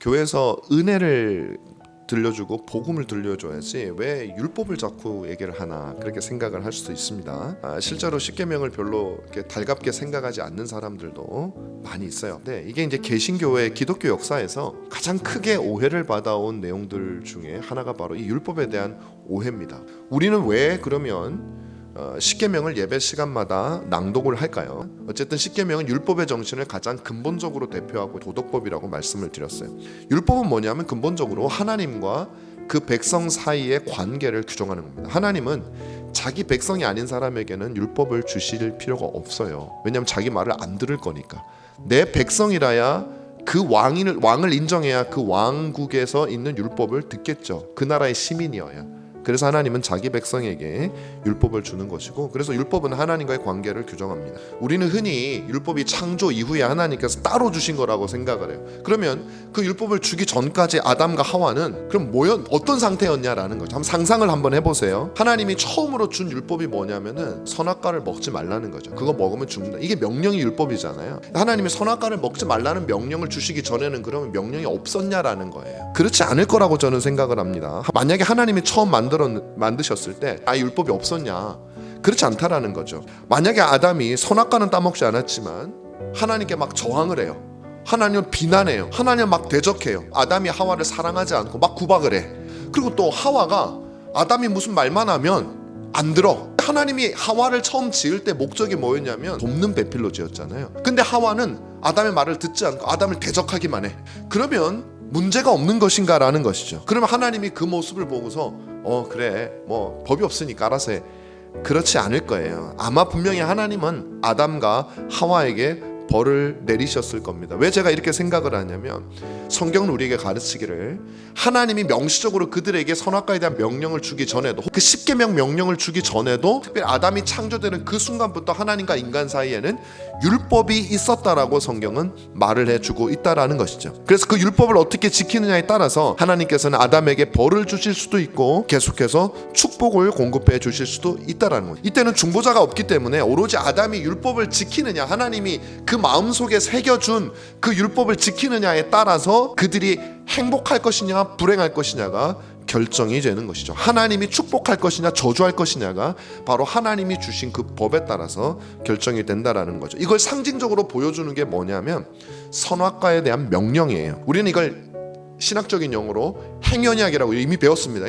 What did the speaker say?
교회에서 은혜를 들려주고 복음을 들려줘야지 왜 율법을 자꾸 얘기를 하나 그렇게 생각을 할 수도 있습니다. 실제로 십계명을 별로 이렇게 달갑게 생각하지 않는 사람들도 많이 있어요. 네, 이게 이제 개신교회 기독교 역사에서 가장 크게 오해를 받아온 내용들 중에 하나가 바로 이 율법에 대한 오해입니다. 우리는 왜 그러면 십계명을 예배 시간마다 낭독을 할까요? 어쨌든 십계명은 율법의 정신을 가장 근본적으로 대표하고 도덕법이라고 말씀을 드렸어요. 율법은 뭐냐면 근본적으로 하나님과 그 백성 사이의 관계를 규정하는 겁니다. 하나님은 자기 백성이 아닌 사람에게는 율법을 주실 필요가 없어요. 왜냐하면 자기 말을 안 들을 거니까. 내 백성이라야 그 왕을 인정해야 그 왕국에서 있는 율법을 듣겠죠. 그 나라의 시민이어야. 그래서 하나님은 자기 백성에게 율법을 주는 것이고, 그래서 율법은 하나님과의 관계를 규정합니다. 우리는 흔히 율법이 창조 이후에 하나님께서 따로 주신 거라고 생각을 해요. 그러면 그 율법을 주기 전까지 아담과 하와는 그럼 어떤 상태였냐라는 거죠. 한번 상상을 한번 해보세요. 하나님이 처음으로 준 율법이 뭐냐면은 선악과를 먹지 말라는 거죠. 그거 먹으면 죽는다. 이게 명령이 율법이잖아요. 하나님이 선악과를 먹지 말라는 명령을 주시기 전에는 그러면 명령이 없었냐라는 거예요. 그렇지 않을 거라고 저는 생각을 합니다. 만약에 하나님이 처음 만드셨을 때 율법이 없었냐? 그렇지 않다라는 거죠. 만약에 아담이 선악과는 따먹지 않았지만 하나님께 막 저항을 해요. 하나님을 비난해요. 하나님을 막 대적해요. 아담이 하와를 사랑하지 않고 막 구박을 해. 그리고 또 하와가 아담이 무슨 말만 하면 안 들어. 하나님이 하와를 처음 지을 때 목적이 뭐였냐면 돕는 배필로 지었잖아요. 근데 하와는 아담의 말을 듣지 않고 아담을 대적하기만 해. 그러면 문제가 없는 것인가라는 것이죠. 그러면 하나님이 그 모습을 보고서 그래 뭐 법이 없으니까 알아서 해. 그렇지 않을 거예요. 아마 분명히 하나님은 아담과 하와에게 벌을 내리셨을 겁니다. 왜 제가 이렇게 생각을 하냐면 성경은 우리에게 가르치기를 하나님이 명시적으로 그들에게 선악과에 대한 명령을 주기 전에도, 그 십계명 명령을 주기 전에도, 특별히 아담이 창조되는 그 순간부터 하나님과 인간 사이에는 율법이 있었다라고 성경은 말을 해주고 있다라는 것이죠. 그래서 그 율법을 어떻게 지키느냐에 따라서 하나님께서는 아담에게 벌을 주실 수도 있고 계속해서 축복을 공급해 주실 수도 있다라는 거예요. 이때는 중보자가 없기 때문에 오로지 아담이 율법을 지키느냐, 하나님이 그 마음속에 새겨준 그 율법을 지키느냐에 따라서 그들이 행복할 것이냐 불행할 것이냐가 결정이 되는 것이죠. 하나님이 축복할 것이냐 저주할 것이냐가 바로 하나님이 주신 그 법에 따라서 결정이 된다라는 거죠. 이걸 상징적으로 보여주는 게 뭐냐면 선악과에 대한 명령이에요. 우리는 이걸 신학적인 용어로 행연약이라고 이미 배웠습니다.